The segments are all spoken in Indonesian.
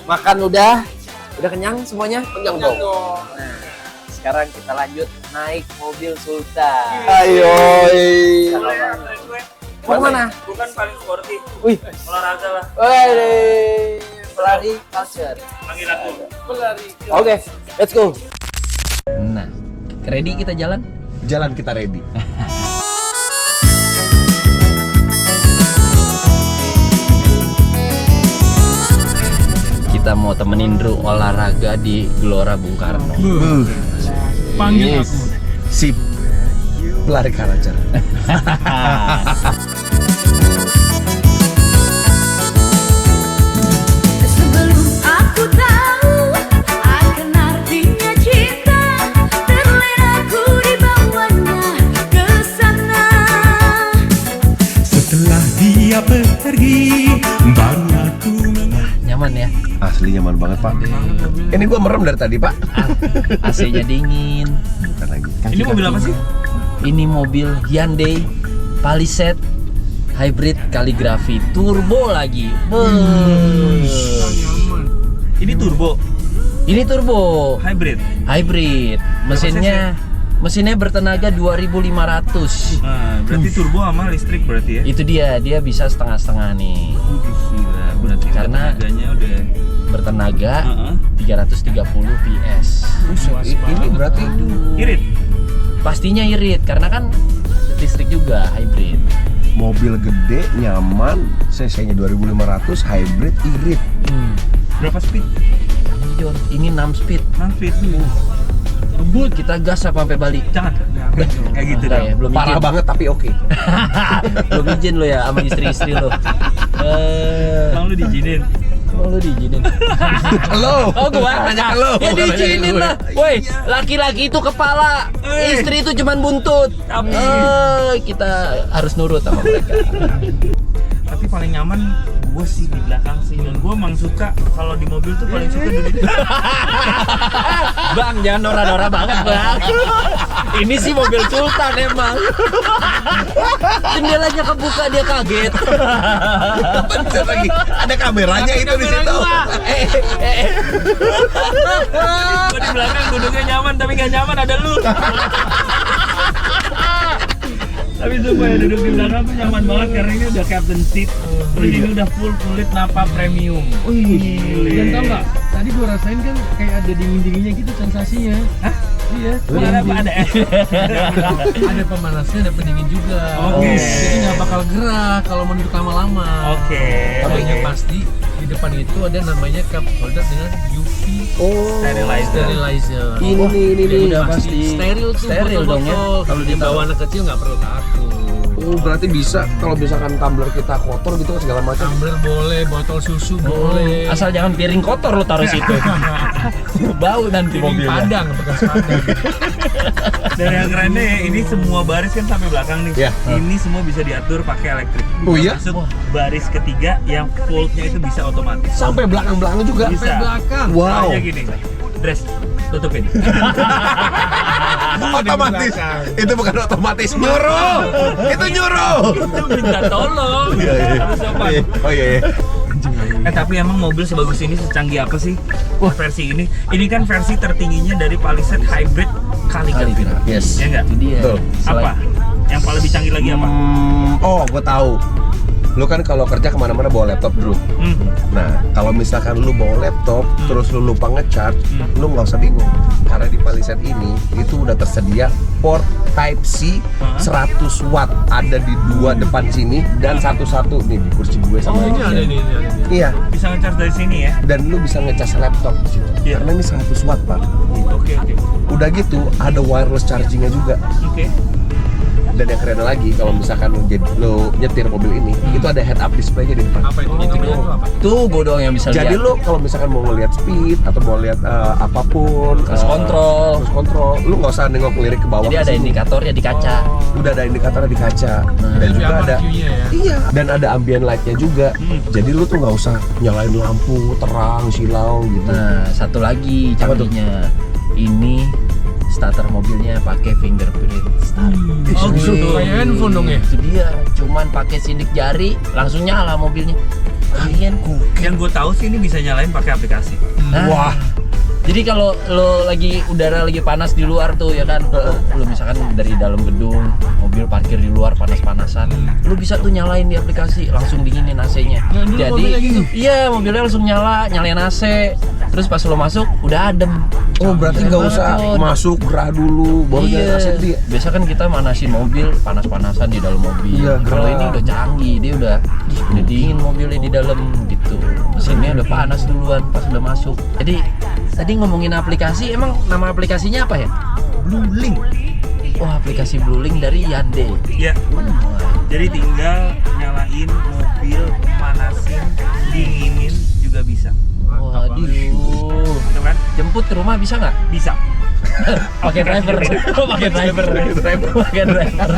Makan udah kenyang semuanya? Kenyang dong. Nah, sekarang kita lanjut naik mobil Sultan. Ayo. Mau mana? Bukan paling sporty. Wih, Olahraga lah. wih, pelari culture. Panggil aku. Pelari. Oke, let's go. Nah, ready kita jalan? Jalan kita ready. Kita mau temenin Drew olahraga di Gelora Bung Karno. Panggil aku. Sip. Pelari culture. Sebelum aku tahu akan artinya cinta, terlena ku dibawanya ke sana. Setelah dia pergi, baru aku Nyaman ya? Asli nyaman banget, Pak. Ini gua merem dari tadi, Pak. AC-nya dingin. Bukan lagi. Ini mobil apa sih? Ini mobil Hyundai Palisade Hybrid Kaligrafi turbo lagi. Ini turbo, Ini turbo hybrid. hybrid. Mesinnya bertenaga 2500. Nah, berarti turbo sama listrik berarti ya? Itu dia bisa setengah-setengah nih. Gila, berarti Karena tenaganya udah. Bertenaga Heeh. 330 PS. Ini berarti Irit. Pastinya irit karena kan listrik juga hybrid. mobil gede, nyaman, cc-nya 2500, hybrid, irit. Berapa speed? John, ini 6 speed. 6 speed. Ngebut kita gas sampai balik. Jangan. Kayak gitu Udah dong. ya, belum Parah izin. banget tapi oke. Belum izin lo ya sama istri-istri lo. Emang lu diizinin? Emang lo diizinin? Halo. Oh gua Nanya ke lo. Ya diizinin lah. Woi, laki-laki itu kepala, istri itu cuman buntut. Tapi- Kita harus nurut sama mereka. Tapi paling nyaman gue sih di belakang sih. Dan gue emang suka kalau di mobil tuh paling suka duduk. Bang, jangan norak-norak banget, Bang. Ini sih mobil Sultan emang. Jendelanya kebuka dia kaget. Bentar lagi. Ada kameranya itu di situ. Gue di belakang duduknya nyaman tapi nggak nyaman ada lu. Tapi sumpah ya duduk di belakang tuh nyaman banget karena ini udah captain seat. Terus ini udah full kulit Napa premium. Dan tau nggak? Tadi gua rasain kan kayak ada dingin-dinginnya gitu sensasinya. Hah? Iya. Ada apa ada? Ada pemanasnya, ada pendingin juga. Oke. Jadi nggak bakal gerah kalau menurut lama-lama. Oke. Tapi yang pasti di depan itu ada namanya cup holder dengan UV sterilizer. Ini Jadi udah pasti steril tuh. steril dong ya. Kalau dibawa anak kecil nggak perlu takut. Oh, berarti bisa kalau misalkan tumbler kita kotor gitu kan segala macam. Tumbler boleh, botol susu boleh. Asal jangan piring kotor lo taruh situ. Bau nanti Piring mobilnya. padang, bekas padang. Dan yang kerennya ya, ini semua baris kan sampai belakang nih. Iya. Ini semua bisa diatur pakai elektrik. Oh iya? Termasuk baris ketiga yang foldnya itu bisa otomatis. Sampai belakang-belakang juga. Bisa. Sampai belakang. Wow. Soalnya gini, dress tutupin. Otomatis. Itu bukan otomatis, nyuruh. Itu nyuruh. Itu minta tolong. Harus sopan. Oh iya. Tapi emang mobil sebagus ini secanggih apa sih? Wah, versi ini. Ini kan versi tertingginya dari Palisade Hybrid Kaligrafi. Yes. Ya enggak? Itu dia. Betul. Apa? Yang paling lebih canggih lagi apa? Oh, gue tahu. Lu kan kalau kerja kemana-mana bawa laptop dulu. Nah, kalau misalkan lu bawa laptop, terus lu lupa ngecharge, lu nggak usah bingung. Karena di Palisade ini itu udah tersedia port Type C 100 watt ada di dua depan sini dan satu-satu nih di kursi gue sama Ini ada nih, ini ada nih. Iya, Bisa ngecharge dari sini ya? dan lu bisa ngecas laptop di situ. Iya. Karena ini 100 watt, Pak. Oke. Udah gitu ada wireless chargingnya juga. Oke. Dan yang keren lagi kalau misalkan lu nyetir mobil ini, itu ada head up display-nya di depan. Apa itu? Nyetirnya itu apa? Tuh gue doang yang bisa Jadi lihat. lu kalau misalkan mau ngeliat speed atau mau lihat apapun, Cruise control. cruise control, lu nggak usah nengok lirik ke bawah. Jadi ke ada sini. indikatornya di kaca. Udah ada indikatornya di kaca. Dan Itu juga yang ada marquee-nya ya. iya, dan ada ambient light-nya juga. Jadi lu tuh nggak usah nyalain lampu terang silau gitu. Nah, satu lagi Apa tuh? canggihnya. Ini starter mobilnya pakai fingerprint start. Oh gitu, kayak handphone dong ya? Itu dia, cuman pakai sidik jari langsung nyala mobilnya. Yang gue tahu sih ini bisa nyalain pakai aplikasi. Wah. Jadi kalau lo lagi udara lagi panas di luar tuh ya kan, lo misalkan dari dalam gedung, mobil parkir di luar panas-panasan, lo bisa tuh nyalain di aplikasi, langsung dinginin AC-nya. Jadi iya mobilnya langsung nyalain AC, terus pas lo masuk udah adem. Oh berarti nggak usah masuk gerah dulu baru nyalain AC dia. Biasa kan kita manasin mobil panas-panasan di dalam mobil. Iya, Kalau gerah. ini udah canggih, dia udah dingin mobilnya di dalam gitu. Mesinnya udah panas duluan pas udah masuk. Jadi tadi ngomongin aplikasi, emang nama aplikasinya apa ya? Bluelink. Wah, aplikasi Bluelink dari Hyundai. Ya. Jadi tinggal nyalain mobil, manasin, dinginin juga bisa. Waduh. Gitu kan? Jemput ke rumah bisa nggak? Bisa. Pakai driver. Pakai driver. Pakai driver.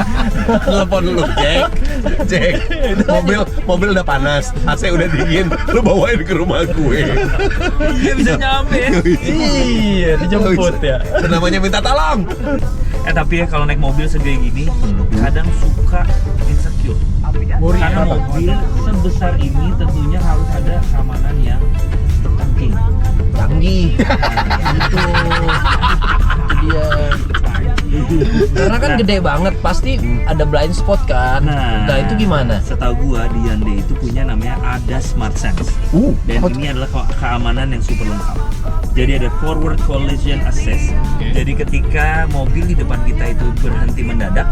Telepon dulu, Jack. Mobil udah panas, AC udah dingin, lu bawain ke rumah gue. Iya bisa nyampe. Iya, dijemput ya. Namanya minta tolong. Tapi ya kalau naik mobil segede gini, kadang suka insecure. Karena mobil sebesar ini tentunya harus ada keamanan yang canggih. Canggih. Gitu. Itu dia. Karena kan gede banget, pasti ada blind spot kan. Nah itu gimana? Setahu gua di Hyundai itu punya namanya ADAS Smart Sense. Dan ini adalah keamanan yang super lengkap. Jadi ada forward collision assist. Jadi ketika mobil di depan kita itu berhenti mendadak,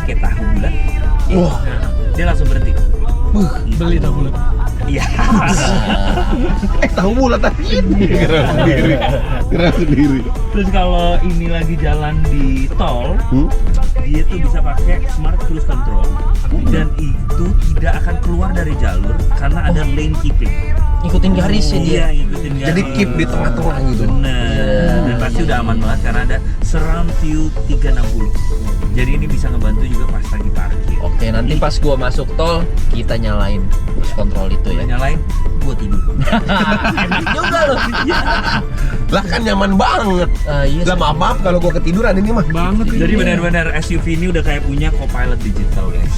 kayak tahu bulat, dia langsung berhenti. Beli tahu bulat. Iya. Tahu bulat tadi. Gerak sendiri. Terus kalau ini lagi jalan di tol, dia tuh bisa pakai smart cruise control dan itu tidak akan keluar dari jalur karena ada lane keeping. Ikutin garisnya dia. Iya, ngikutin garis. Jadi keep di tengah-tengah gitu. Bener. Dan pasti udah aman banget karena ada surround view 360. Jadi ini bisa ngebantu juga pas lagi parkir. Oke, nanti pas gua masuk tol kita nyalain cruise control itu ya. Nyalain, gua tidur. Enak juga loh. Lah kan nyaman banget. Iya. Lah maaf kalau gua ketiduran ini mah. Banget ini. Jadi benar-benar SUV ini udah kayak punya co-pilot digital guys.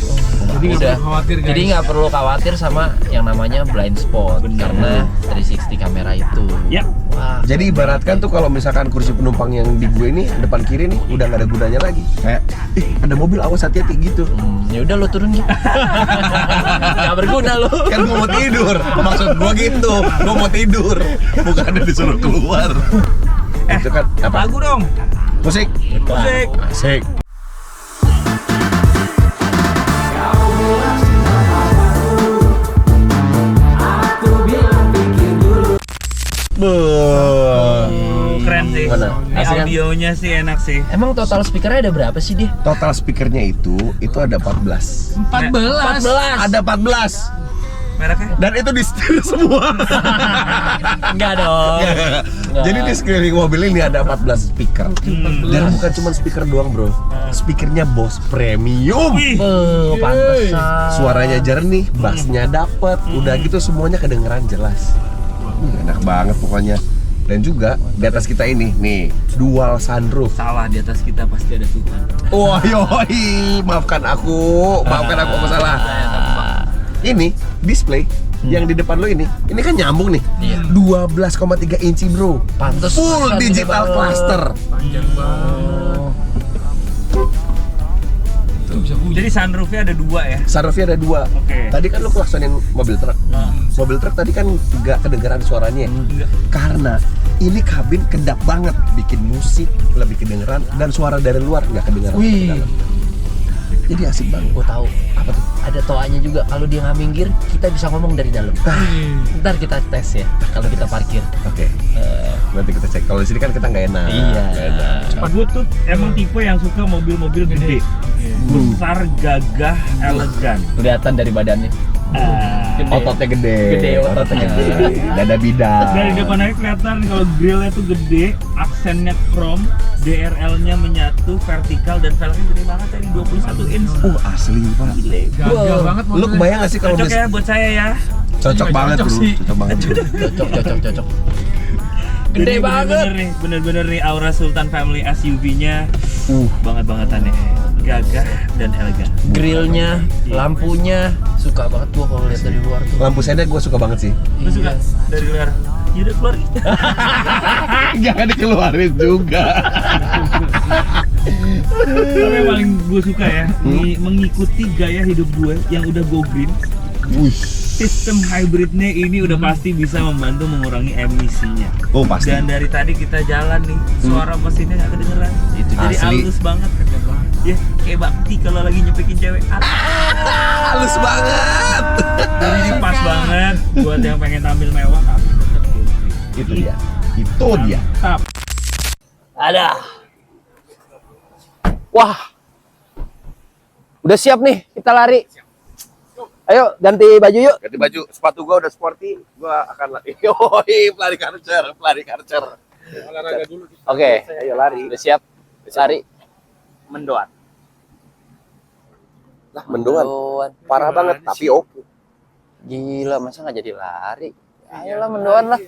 Jadi nggak perlu khawatir guys. Jadi nggak perlu khawatir sama yang namanya blind spot. Bener. Karena 360 kamera itu. Ya. Wah. Jadi ibaratkan tuh kalau misalkan kursi penumpang yang di gue ini depan kiri nih udah nggak ada gunanya lagi. Kayak ada mobil awas hati-hati gitu. Ya udah lo turun gitu. Gak berguna lo. Kan gue mau tidur. Maksud gue gitu. Gue mau tidur. Bukan ada disuruh keluar. Itu kan apa? Lagu dong. Musik. Musik. Asik. Keren sih. Mana? Ini Asik kan? audionya sih enak sih. Emang total speakernya ada berapa sih dia? Total speakernya itu ada 14. 14. Ada 14. Mereknya? Dan itu di setir semua. Enggak dong. Nggak. Jadi di sekeliling mobil ini ada 14 speaker. Dan bukan cuma speaker doang, Bro. Speakernya Bose Premium. Wih. Pantesan. Suaranya jernih, bassnya dapet, udah gitu semuanya kedengeran jelas. Enak banget pokoknya. Dan juga di atas kita ini nih dual sunroof. Salah, di atas kita pasti ada Tuhan. Wah yoi, maafkan aku aku salah. Ini display yang di depan lo ini kan nyambung nih. 12,3 inci bro. Pantes. Full digital cluster. Panjang banget. Itu bisa bunyi. Jadi sunroofnya ada 2 ya? Sunroofnya ada 2. Oke. Tadi kan lo klaksonin mobil truk. Mobil truk tadi kan nggak kedengeran suaranya. Enggak. Karena ini kabin kedap banget, bikin musik lebih kedengeran dan suara dari luar nggak kedengeran. Wih. ke dalam. Jadi asik banget. Gue tahu. Apa tuh? Ada toanya juga. Kalau dia nggak minggir, kita bisa ngomong dari dalam. Ntar kita tes ya. Kalau kita parkir. Oke. Nanti kita cek. Kalau di sini kan kita nggak enak. Iya. Nggak enak. Gue tuh emang tipe yang suka mobil-mobil gede, besar, gagah, elegan. Kelihatan dari badannya. Gede. Ototnya gede. Gede, ototnya gede. Dada bidang. Dari depan aja kelihatan kalau grillnya tuh gede, aksennya chrome, DRL-nya menyatu, vertikal dan velgnya gede banget tadi 21 inch. Asli pak. Gagah banget Lu kebayang gak sih kalau Cocok ya buat saya ya. Cocok Iya, banget cocok bro. sih. Cocok banget. Cocok. Gede Ini banget. Bener-bener nih aura Sultan Family SUV-nya banget-bangetan nih. gagah dan elegan. Grillnya, lampunya, suka banget gua kalau lihat dari luar tuh. Lampu sendok gue suka banget sih. Lu suka dari luar? Ya udah keluar. Jangan dikeluarin juga. Tapi yang paling gue suka ya, mengikuti gaya hidup gue yang udah go green. Sistem hybridnya ini udah pasti bisa membantu mengurangi emisinya. Oh pasti. Dan dari tadi kita jalan nih, suara mesinnya nggak kedengeran. Itu jadi Asli. halus banget. Ya, kayak Bakti kalau lagi nyepekin cewek. Halus banget. Jadi ini pas banget buat yang pengen tampil mewah tapi tetap go green. Itu dia. Itu dia. Mantap. Ada. Wah. Udah siap nih, kita lari. Ayo ganti baju yuk. Ganti baju, sepatu gua udah sporty, gua akan lari. Yoi, pelari karcer, pelari karcer. Olahraga dulu. Oke, Ayo lari. udah siap. Lari. Mendoan. Lah, mendoan. Mendoan. Parah banget, tapi oke. Gila, masa nggak jadi lari? Ayolah mendoan lah.